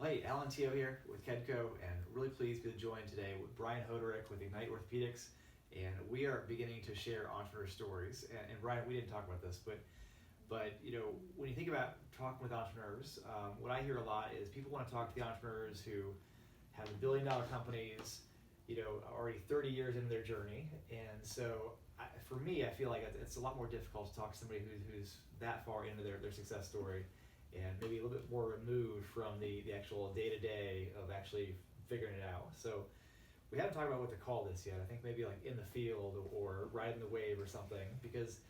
Hey, Alan Teo here with Kedco, and really pleased to be joined today with Brian Hodorek with Ignite Orthopedics, and we are beginning to share entrepreneur stories. And Brian, we didn't talk about this, but when you think about talking with entrepreneurs, what I hear a lot is people want to talk to the entrepreneurs who have billion-dollar companies, already 30 years into their journey, and so for me, I feel like it's a lot more difficult to talk to somebody who's that far into their success story, and maybe a little bit more removed from the actual day-to-day of actually figuring it out. So we haven't talked about what to call this yet. I think maybe like in the field or riding the wave or something, because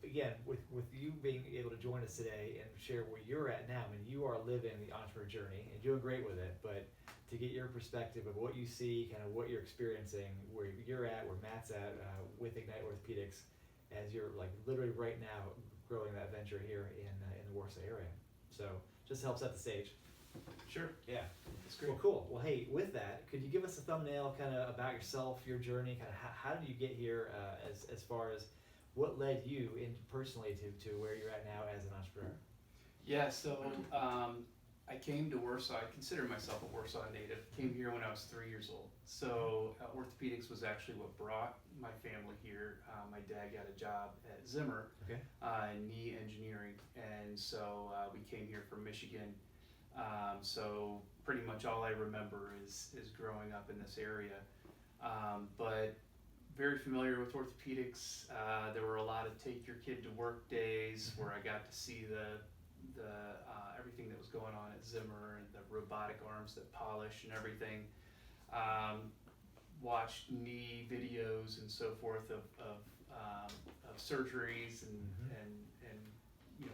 again, with you being able to join us today and share where you're at now, I mean, you are living the entrepreneur journey and doing great with it, but to get your perspective of what you see, kind of what you're experiencing, where you're at, where Matt's at with Ignite Orthopedics, as you're like literally right now growing that venture here in the Warsaw area. So just to help set the stage. Sure. Yeah. That's great. Well, cool. Well, hey, with that, could you give us a thumbnail kind of about yourself, your journey, kind of how did you get here as far as what led you in personally to where you're at now as an entrepreneur? Yeah, so I came to Warsaw. I consider myself a Warsaw native. Came here when I was 3 years old. So orthopedics was actually what brought my family here. My dad got a job at Zimmer in knee engineering, and so we came here from Michigan. So pretty much all I remember is growing up in this area. But very familiar with orthopedics. There were a lot of take your kid to work days where I got to see the everything that was going on at Zimmer and the robotic arms that polish and everything. Watched knee videos and so forth of surgeries and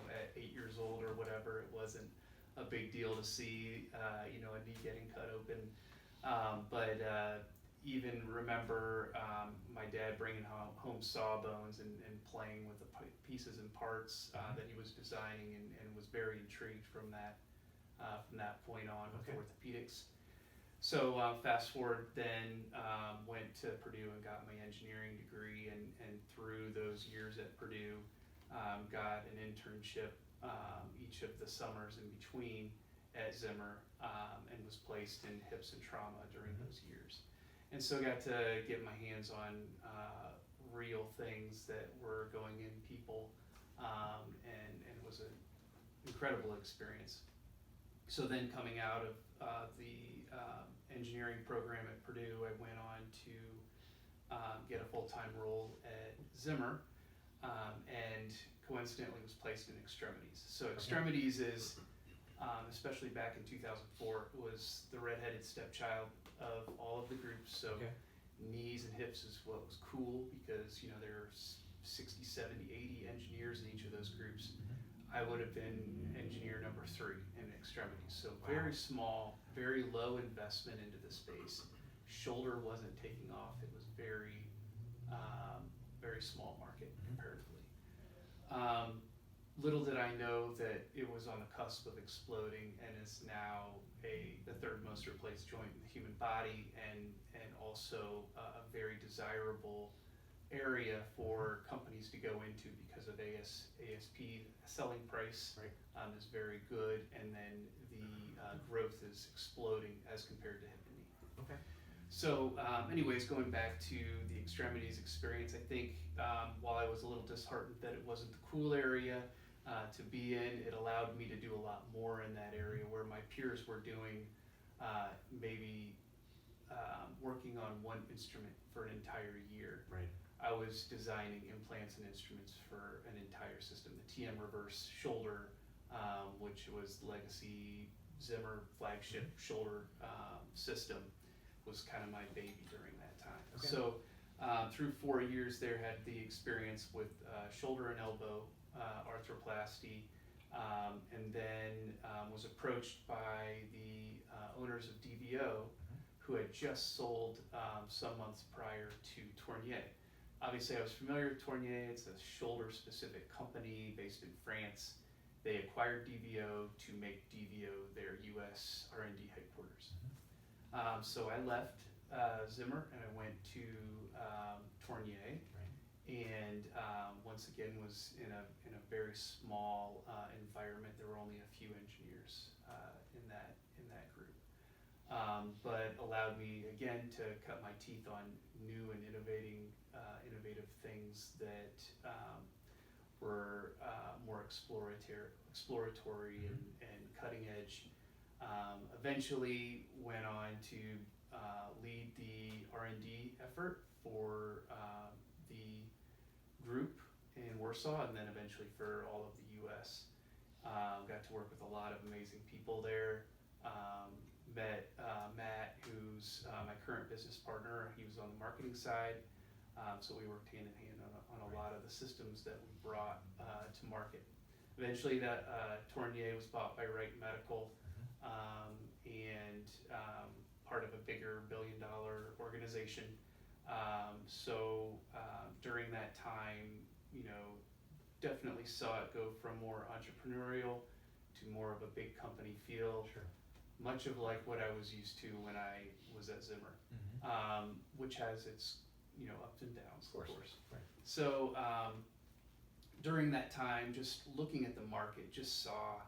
at 8 years old or whatever, it wasn't a big deal to see a knee getting cut open. But even remember my dad bringing home sawbones and playing with the pieces and parts that he was designing, and was very intrigued from that point on with orthopedics. So fast forward then, went to Purdue and got my engineering degree, and through those years at Purdue, got an internship each of the summers in between at Zimmer, and was placed in hips and trauma during those years. And so got to get my hands on real things that were going in people, and was an incredible experience. So then coming out of the engineering program at Purdue, I went on to get a full-time role at Zimmer, and coincidentally was placed in extremities. So extremities is, especially back in 2004, was the redheaded stepchild of all of the groups. So knees and hips is what was cool, because there are 60, 70, 80 engineers in each of those groups. I would have been engineer number 3 in extremities. So very small, very low investment into the space. Shoulder wasn't taking off. It was very small market comparatively. Little did I know that it was on the cusp of exploding, and is now the third most replaced joint in the human body, and also a very desirable area for companies to go into because of ASP. Selling price is very good, and then the growth is exploding as compared to hip and knee. So anyways, going back to the extremities experience, I think while I was a little disheartened that it wasn't the cool area to be in, it allowed me to do a lot more in that area where my peers were doing maybe working on one instrument for an entire year. I was designing implants and instruments for an entire system. The TM reverse shoulder, which was legacy Zimmer flagship shoulder system, was kind of my baby during that time. So through 4 years there, had the experience with shoulder and elbow arthroplasty, and then was approached by the owners of DVO, who had just sold some months prior to Tournier. Obviously I was familiar with Tournier. It's a shoulder specific company based in France. They acquired DVO to make DVO their US R&D headquarters. So I left Zimmer and I went to Tournier, and once again was in a very small environment. There were only a few engineers in that but allowed me again to cut my teeth on new and innovative things that were more exploratory and cutting edge. Eventually went on to lead the R&D effort for the group in Warsaw, and then eventually for all of the U.S. Got to work with a lot of amazing people there. Met Matt, who's my current business partner. He was on the marketing side, so we worked hand in hand on a lot of the systems that we brought to market. Eventually, that Tournier was bought by Wright Medical, and part of a bigger billion-dollar organization. So during that time, definitely saw it go from more entrepreneurial to more of a big company feel. Sure. Much of like what I was used to when I was at Zimmer, which has its ups and downs, of course. Right. So during that time, just looking at the market, just saw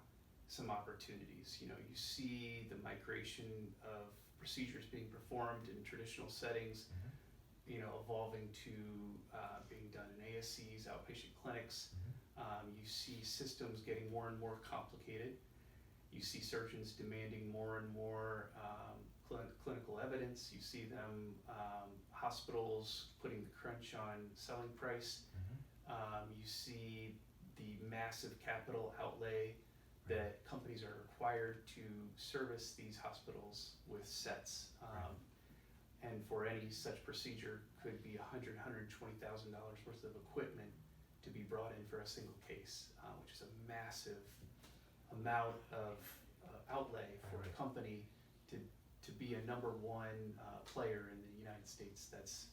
some opportunities. You see the migration of procedures being performed in traditional settings, evolving to being done in ASCs, outpatient clinics. You see systems getting more and more complicated. You see surgeons demanding more and more clinical evidence. You see them, hospitals putting the crunch on selling price. You see the massive capital outlay that companies are required to service these hospitals with sets. And for any such procedure could be $100,000, $120,000 worth of equipment to be brought in for a single case, which is a massive amount of outlay for a company to be a number one player in the United States. That's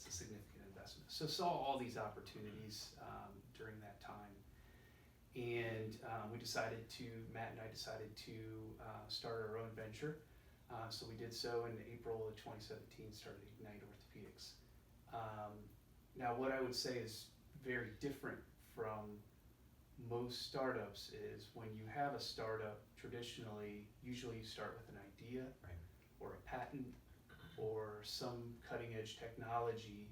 a significant investment. So saw all these opportunities during that time, and Matt and I decided to start our own venture. So we did so in April of 2017, started Ignite Orthopedics. Now what I would say is very different from most startups is when you have a startup, traditionally, usually you start with an idea or a patent or some cutting edge technology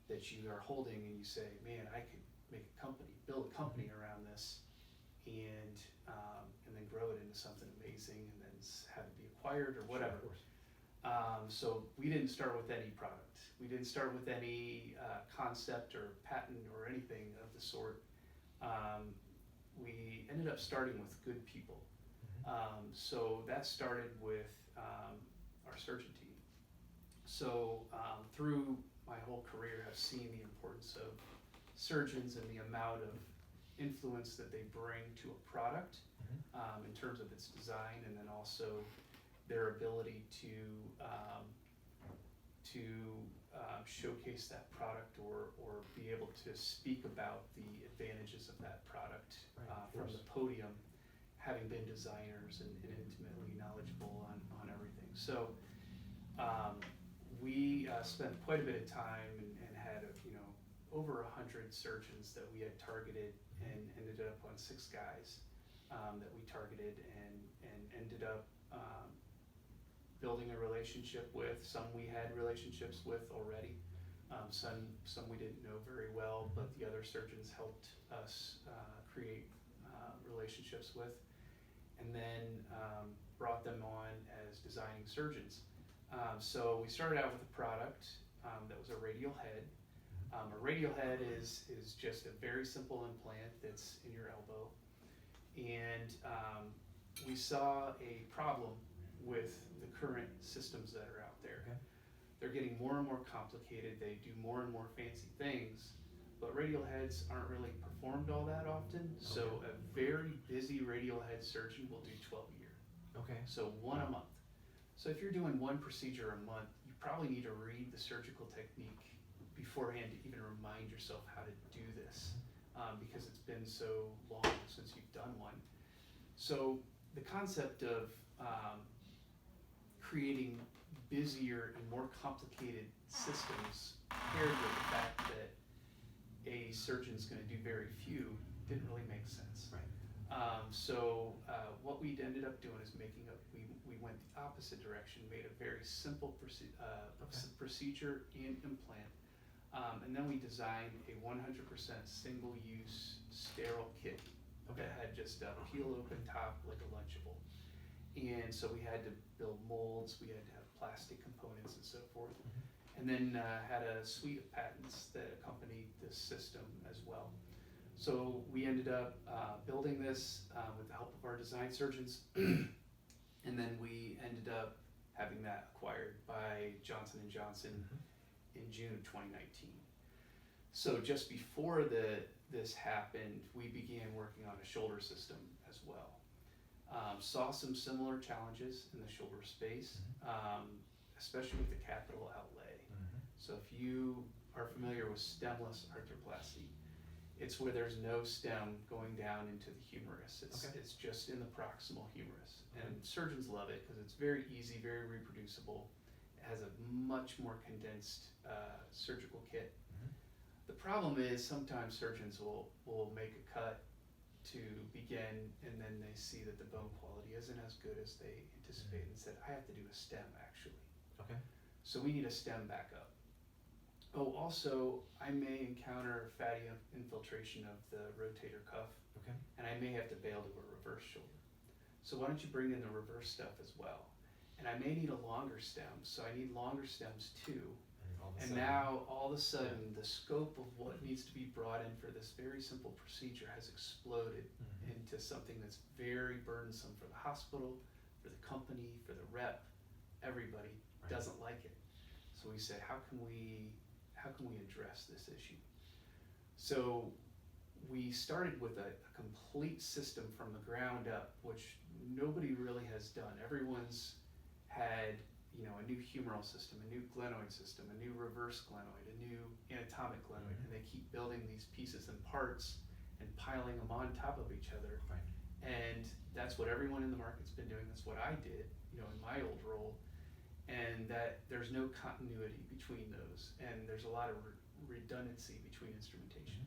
that you are holding, and you say, man, I could build a company around this, and then grow it into something amazing, and then have it be acquired or whatever. Sure, of course. So we didn't start with any product. We didn't start with any concept or patent or anything of the sort. We ended up starting with good people. So that started with our surgeon team. So through my whole career, I've seen the importance of surgeons and the amount of influence that they bring to a product in terms of its design, and then also their ability to showcase that product or be able to speak about the advantages of that product from the podium, having been designers and intimately knowledgeable on everything. So we spent quite a bit of time and had over 100 surgeons that we had targeted, and ended up on 6 guys that we targeted and ended up building a relationship with. Some we had relationships with already, some we didn't know very well, but the other surgeons helped us create relationships with, and then brought them on as designing surgeons. So we started out with a product that was a radial head. A radial head is just a very simple implant that's in your elbow, and we saw a problem with the current systems that are out there. They're getting more and more complicated. They do more and more fancy things, but radial heads aren't really performed all that often. So a very busy radial head surgeon will do 12 a year. So one a month. So if you're doing one procedure a month, you probably need to read the surgical technique beforehand to even remind yourself how to do this, because it's been so long since you've done one. So the concept of creating busier and more complicated systems paired with the fact that a surgeon's going to do very few didn't really make sense. What we ended up doing is we went the opposite direction, made a very simple procedure and implant, and then we designed a 100% single-use sterile kit that had just a peel-open top like a Lunchable. And so we had to build molds, we had to have plastic components and so forth, and then had a suite of patents that accompanied this system as well. So we ended up building this with the help of our design surgeons, and then we ended up having that acquired by Johnson & Johnson in June of 2019. So just before this happened, we began working on a shoulder system as well. Saw some similar challenges in the shoulder space, especially with the capital outlay. So if you are familiar with stemless arthroplasty, it's where there's no stem going down into the humerus. It's just in the proximal humerus. And surgeons love it because it's very easy, very reproducible. It has a much more condensed surgical kit. The problem is sometimes surgeons will make a cut to begin, and then they see that the bone quality isn't as good as they anticipate, and said, I have to do a stem actually. So we need a stem backup. Oh, also, I may encounter fatty infiltration of the rotator cuff, and I may have to bail to a reverse shoulder. So why don't you bring in the reverse stuff as well? And I may need a longer stem, so I need longer stems too. And now, all of a sudden, the scope of what needs to be brought in for this very simple procedure has exploded into something that's very burdensome for the hospital, for the company, for the rep. Everybody doesn't like it. So we said, how can we address this issue? So we started with a complete system from the ground up, which nobody really has done. Everyone's had, a new humeral system, a new glenoid system, a new reverse glenoid, a new anatomic glenoid, and they keep building these pieces and parts and piling them on top of each other. And that's what everyone in the market's been doing. That's what I did, in my old role. And that there's no continuity between those, and there's a lot of redundancy between instrumentation.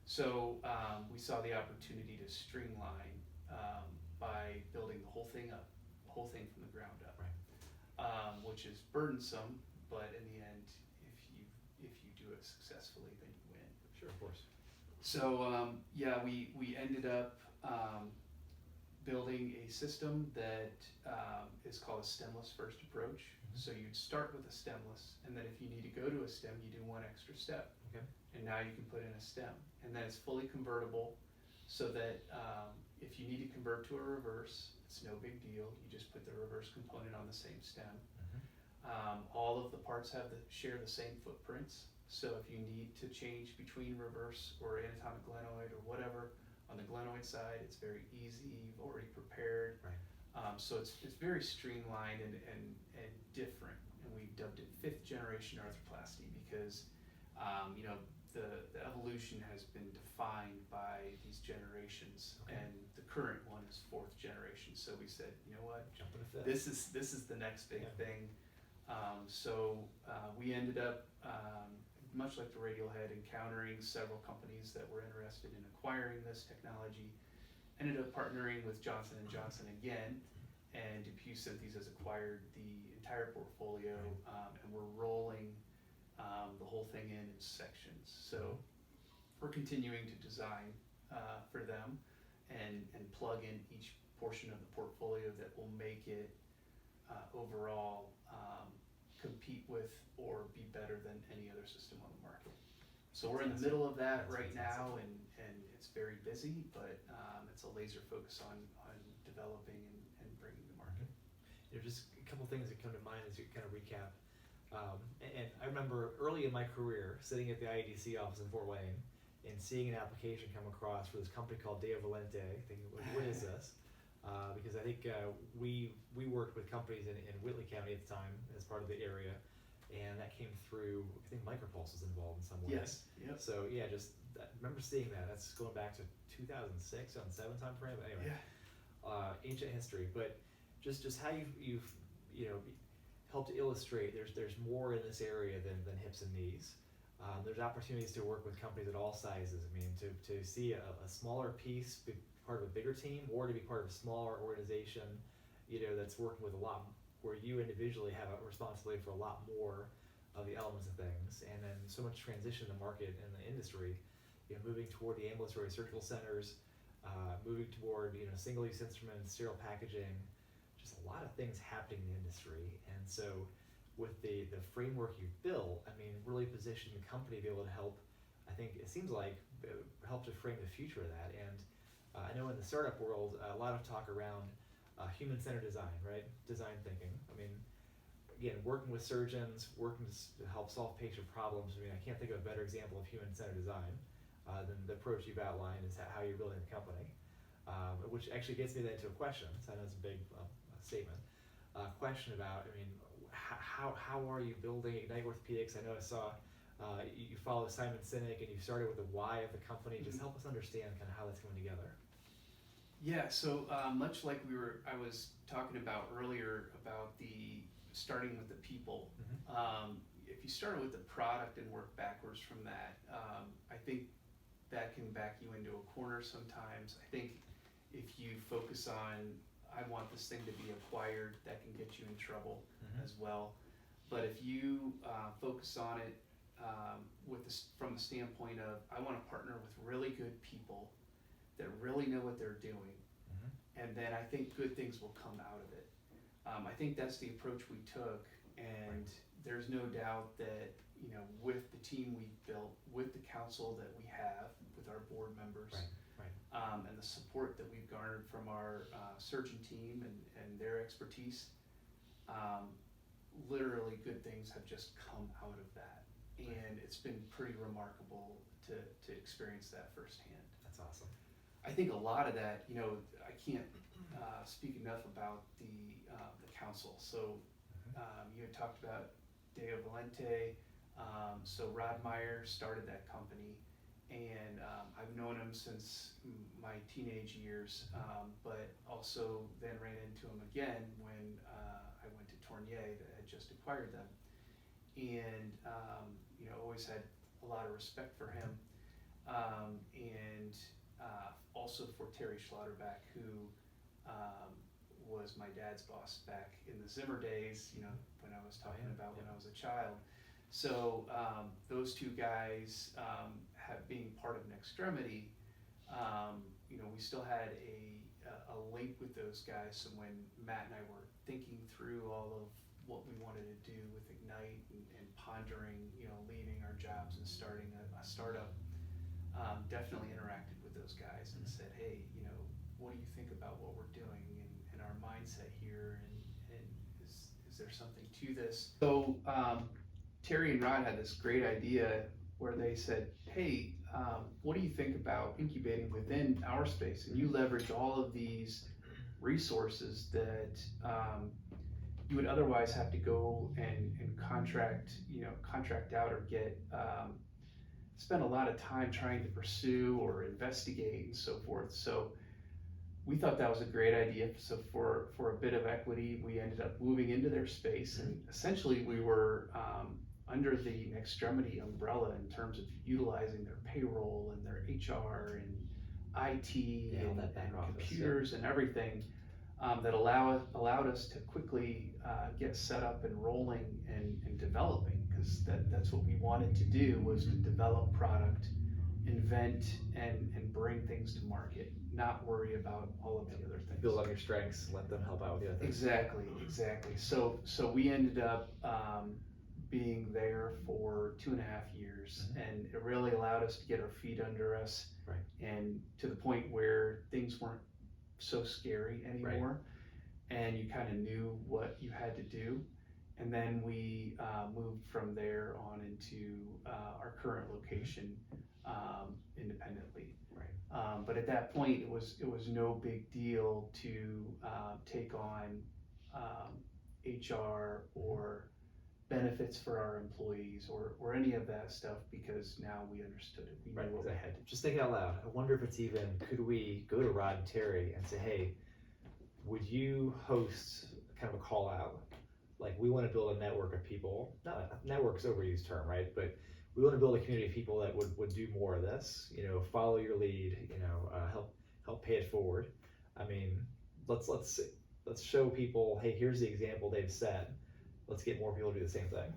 So we saw the opportunity to streamline by building the whole thing from the ground up, which is burdensome, but in the end, if you do it successfully, then you win. Sure, of course. So we ended up building a system that is called a stemless first approach. So you'd start with a stemless, and then if you need to go to a stem, you do one extra step. And now you can put in a stem. And then it's fully convertible, so that if you need to convert to a reverse, it's no big deal. You just put the reverse component on the same stem. All of the parts share the same footprints. So if you need to change between reverse or anatomic glenoid or whatever, on the glenoid side, it's very easy. You've already prepared. So it's very streamlined and different. And we've dubbed it 5th generation arthroplasty because the evolution has been defined by these generations, and the current one is 4th generation. So we said, you know what, Jump into 5th. this is the next big thing. We ended up, much like the radial head, encountering several companies that were interested in acquiring this technology. Ended up partnering with Johnson & Johnson again, and DePuy Synthes has acquired the entire portfolio, and we're rolling the whole thing in sections. So we're continuing to design for them and plug in each portion of the portfolio that will make it overall compete with or be better than any other system on the market. So we're in the middle of that right now, and it's very busy, but it's a laser focus on developing and bringing to market. Just a couple things that come to mind as you kind of recap. And I remember early in my career sitting at the IEDC office in Fort Wayne and seeing an application come across for this company called Deo Valente, thinking, what is this? Because I think we worked with companies in Whitley County at the time as part of the area, and that came through, I think Micropulse was involved in some way. Yes. Yep. So I remember seeing that. That's going back to 2006, 2007 time frame. But anyway, ancient history. But just how you've helped to illustrate there's more in this area than hips and knees. There's opportunities to work with companies at all sizes. I mean, to see a smaller piece part of a bigger team or to be part of a smaller organization, that's working with a lot, where you individually have a responsibility for a lot more of the elements of things, and then so much transition in the market and the industry, moving toward the ambulatory surgical centers, moving toward, single-use instruments, sterile packaging, just a lot of things happening in the industry. And so with the framework you've built, really positioned the company to be able to help, I think it seems like, help to frame the future of that. And I know in the startup world, a lot of talk around human-centered design, right? Design thinking. Again, working with surgeons, working to help solve patient problems. I can't think of a better example of human-centered design than the approach you've outlined is how you're building the company, which actually gets me then to a question. So I know it's a big statement. Question about, how are you building Ignite Orthopedics? I know I saw you follow Simon Sinek and you started with the why of the company. Just help us understand kind of how that's coming together. Yeah, so much like I was talking about earlier about the starting with the people. If you start with the product and work backwards from that, I think that can back you into a corner sometimes. I think if you focus on, I want this thing to be acquired, that can get you in trouble as well. But if you focus on it from the standpoint of, I want to partner with really good people that really know what they're doing, and then I think good things will come out of it. I think that's the approach we took, and there's no doubt that, with the team we've built, with the council that we have, with our board members, and the support that we've garnered from our surgeon team and their expertise, literally good things have just come out of that. And it's been pretty remarkable to experience that firsthand. That's awesome. I think a lot of that, I can't speak enough about the council. So you had talked about Deo Valente. So Rod Meyer started that company, and I've known him since my teenage years, but also then ran into him again when I went to Tournier that had just acquired them. And always had a lot of respect for him, and also for Terry Schlotterbeck, who was my dad's boss back in the Zimmer days, when I was talking about when I was a child. So those two guys, being part of Nextremity, we still had a link with those guys. So when Matt and I were thinking through all of what we wanted to do with Ignite and pondering, leaving our jobs and starting a startup, definitely interacted with those guys and said, hey, what do you think about what we're doing and our mindset here, and is there something to this? So Terry and Rod had this great idea where they said, hey, what do you think about incubating within our space? And you leverage all of these resources that you would otherwise have to go and contract out or get, spend a lot of time trying to pursue or investigate and so forth. So we thought that was a great idea. So for a bit of equity, we ended up moving into their space, and essentially we were under the Nextremity umbrella in terms of utilizing their payroll and their HR and IT and computers and everything. That allowed us to quickly get set up and rolling and developing, because that's what we wanted to do, was to develop product, invent and bring things to market, not worry about all of the other things. Build on your strengths, let them help out with the other things. Exactly. So we ended up being there for 2.5 years, and it really allowed us to get our feet under us, and to the point where things weren't so scary anymore, and you kind of knew what you had to do. And then we moved from there on into our current location independently. But at that point, it was no big deal to take on HR or benefits for our employees or any of that stuff, because now we understood it. We knew what we had to do. Just thinking out loud, I wonder if it's even, could we go to Rod and Terry and say, hey, would you host kind of a call out? Like, we want to build a network of people, network's overused term, right? But we want to build a community of people that would do more of this, follow your lead, help help pay it forward. I mean, let's show people, hey, here's the example they've set. Let's get more people to do the same thing.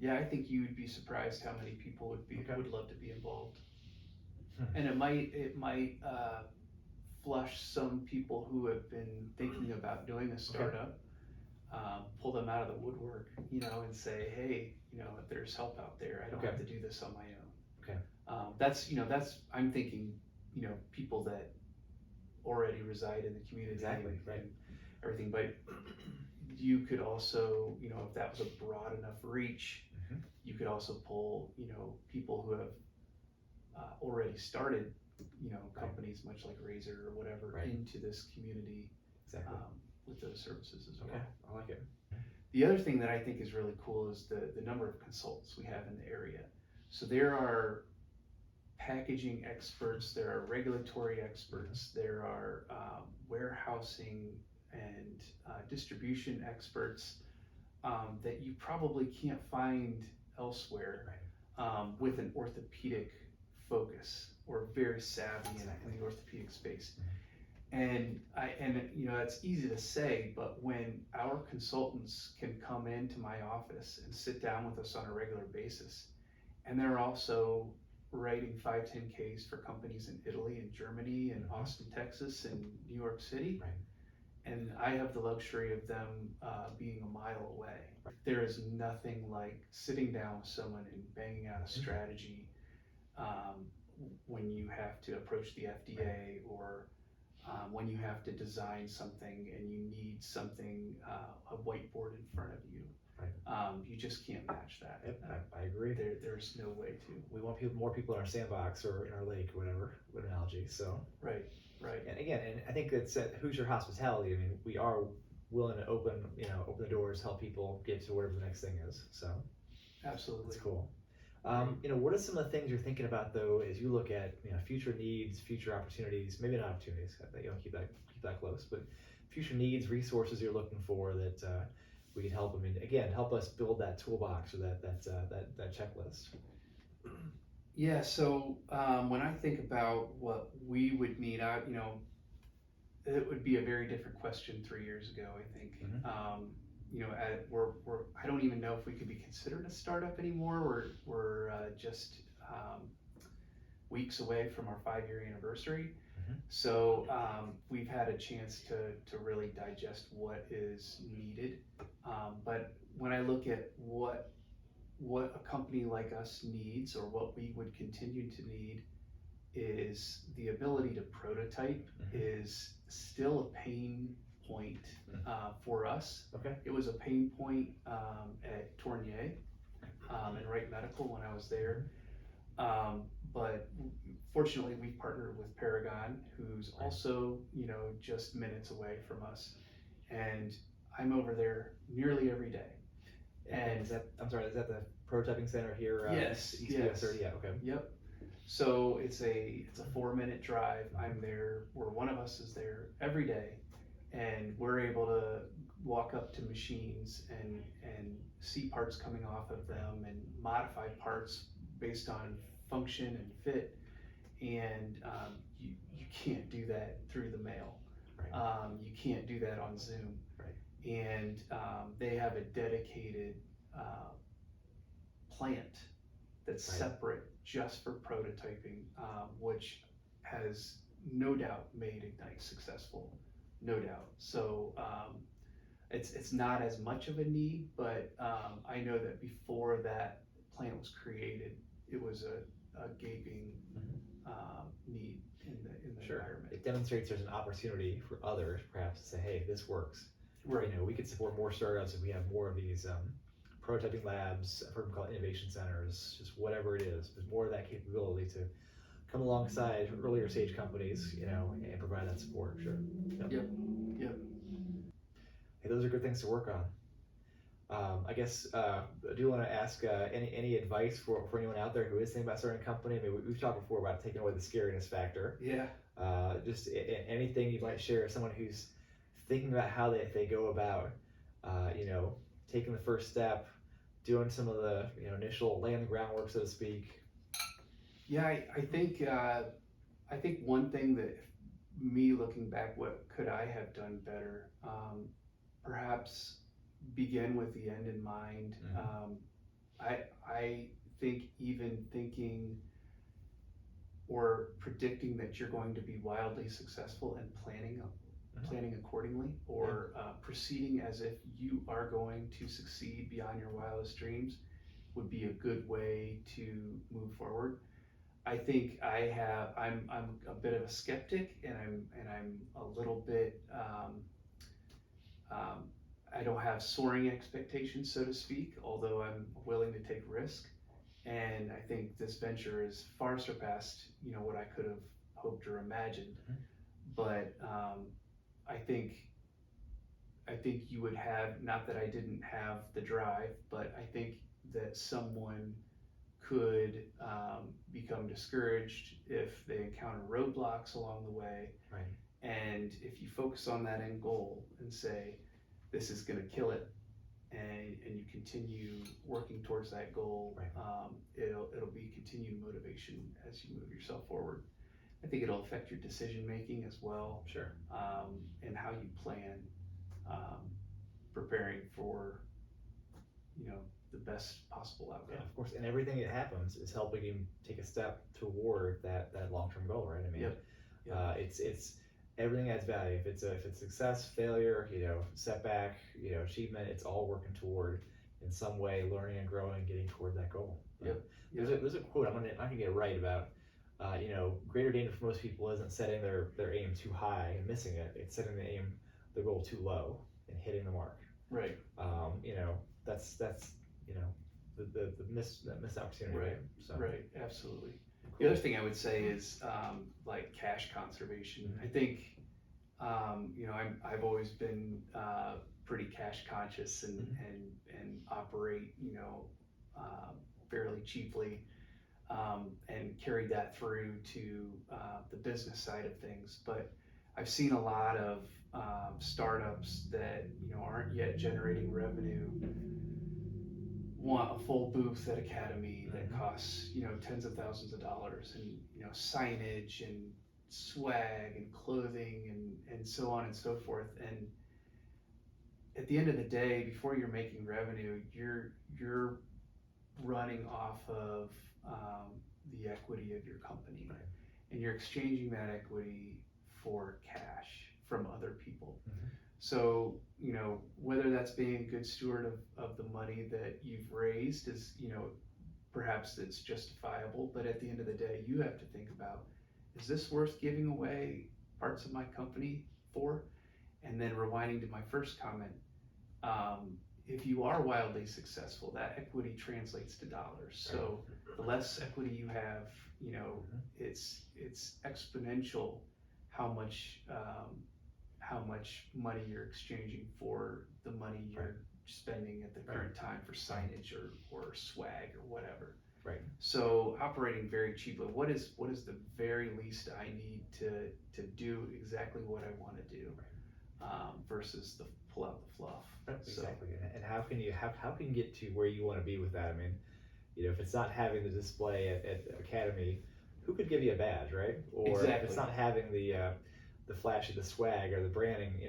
Yeah, I think you would be surprised how many people would love to be involved. And it might flush some people who have been thinking about doing a startup, pull them out of the woodwork, and say, hey, there's help out there. I don't have to do this on my own. I'm thinking, people that already reside in the community. Exactly, right. And everything, but you could also, if that was a broad enough reach, you could also pull, people who have already started, companies much like Razor or whatever into this community with those services as well. I like it. The other thing that I think is really cool is the number of consultants we have in the area. So there are packaging experts, there are regulatory experts, there are warehousing and distribution experts that you probably can't find elsewhere with an orthopedic focus or very savvy in the orthopedic space. And it's easy to say, but when our consultants can come into my office and sit down with us on a regular basis, and they're also writing 510Ks for companies in Italy and Germany and Austin, Texas and New York City, and I have the luxury of them being a mile away. There is nothing like sitting down with someone and banging out a strategy when you have to approach the FDA or when you have to design something and you need something, a whiteboard in front of you. You just can't match that. I agree. There's no way to. We want more people in our sandbox or in our lake or whatever, what analogy. So Right. And again, and I think that's Hoosier Hospitality. I mean, we are willing to open the doors, help people get to whatever the next thing is. So absolutely, that's cool. What are some of the things you're thinking about though, as you look at future needs, future opportunities? Maybe not opportunities. Keep that close, but future needs, resources you're looking for that we can help them. And again, help us build that toolbox or that checklist. Yeah. So when I think about what we would need, it would be a very different question 3 years ago. I think. I don't even know if we could be considered a startup anymore. We're just weeks away from our 5-year anniversary. So we've had a chance to really digest what is needed. But when I look at what a company like us needs, or what we would continue to need, is the ability to prototype is still a pain point for us. It was a pain point at Tournier and Wright Medical when I was there. But fortunately, we partnered with Paragon, who's also, just minutes away from us. And I'm over there nearly every day. And is that the prototyping center here? Yes. East US 30, yeah, okay. Yep. So it's a 4-minute drive. I'm there, or one of us is there every day, and we're able to walk up to machines and see parts coming off of them and modify parts based on function and fit. And you can't do that through the mail. You can't do that on Zoom. And they have a dedicated plant that's separate just for prototyping, which has no doubt made Ignite successful, no doubt. So it's not as much of a need, but I know that before that plant was created, it was a gaping need in the environment. It demonstrates there's an opportunity for others perhaps to say, hey, this works. Right. We could support more startups if we have more of these prototyping labs, I've heard them called innovation centers, just whatever it is. There's more of that capability to come alongside earlier stage companies, and provide that support. Sure. Yep. Hey, those are good things to work on. I guess I do want to ask any advice for anyone out there who is thinking about starting a company. I mean, we've talked before about taking away the scariness factor. Yeah. Just anything you might share with someone who's thinking about how they go about, taking the first step, doing some of the initial laying the groundwork, so to speak. Yeah, I think one thing that me looking back, what could I have done better? Perhaps begin with the end in mind. I think even thinking or predicting that you're going to be wildly successful and planning accordingly, or proceeding as if you are going to succeed beyond your wildest dreams would be a good way to move forward. I think I'm a bit of a skeptic, and I'm a little bit I don't have soaring expectations, so to speak, although I'm willing to take risk. And I think this venture has far surpassed, what I could have hoped or imagined. But I think you would have, not that I didn't have the drive, but I think that someone could become discouraged if they encounter roadblocks along the way. Right. And if you focus on that end goal and say, this is going to kill it, and you continue working towards that goal, right. It'll be continued motivation as you move yourself forward. I think it'll affect your decision making as well. Sure. And how you plan, preparing for, the best possible outcome. Yeah, of course, and everything that happens is helping you take a step toward that long-term goal, right? I mean, Yep. It's everything adds value. If it's success, failure, setback, achievement, it's all working toward, in some way, learning and growing, getting toward that goal. Yep. There's a quote, I'm not gonna get it right, about greater danger for most people isn't setting their aim too high and missing it. It's setting the goal too low and hitting the mark. Right. That's the missed opportunity. Right. So. Right. Absolutely. Cool. The other thing I would say is like cash conservation. I think I've always been pretty cash conscious and operate fairly cheaply, and carried that through to the business side of things. But I've seen a lot of startups that aren't yet generating revenue want a full booth at Academy that costs tens of thousands of dollars, and signage and swag and clothing and so on and so forth. And at the end of the day, before you're making revenue, you're running off of the equity of your company, right. And you're exchanging that equity for cash from other people. So, whether that's being a good steward of the money that you've raised is, perhaps it's justifiable, but at the end of the day, you have to think about, is this worth giving away parts of my company for? And then rewinding to my first comment, if you are wildly successful, that equity translates to dollars. So the less equity you have, it's exponential how much money you're exchanging for the money you're spending at the current time for signage or swag or whatever. Right. So operating very cheaply, what is the very least I need to do exactly what I want to do, versus the pull out the fluff. Exactly. And how can you get to where you want to be with that? I mean, if it's not having the display at Academy, who could give you a badge, right? Or exactly. If it's not having the flash of the swag or the branding,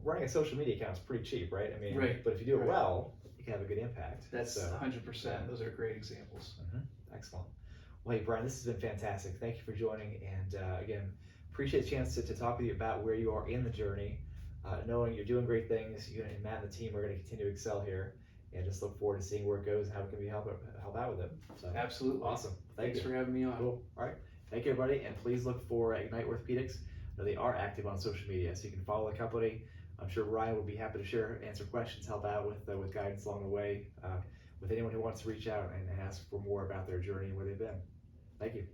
running a social media account is pretty cheap, right? I mean, right. But if you do it well, you can have a good impact. That's 100%. Those are great examples. Excellent. Well, hey, Brian, this has been fantastic. Thank you for joining, and again, appreciate the chance to talk with you about where you are in the journey, knowing you're doing great things. You and Matt and the team are going to continue to excel here, and just look forward to seeing where it goes and how we can help out with it. So, absolutely. Awesome. Thanks for having me on. Cool. All right. Thank you, everybody, and please look for Ignite Orthopedics. They are active on social media, so you can follow the company. I'm sure Ryan would be happy to answer questions, help out with guidance along the way, with anyone who wants to reach out and ask for more about their journey and where they've been. Thank you.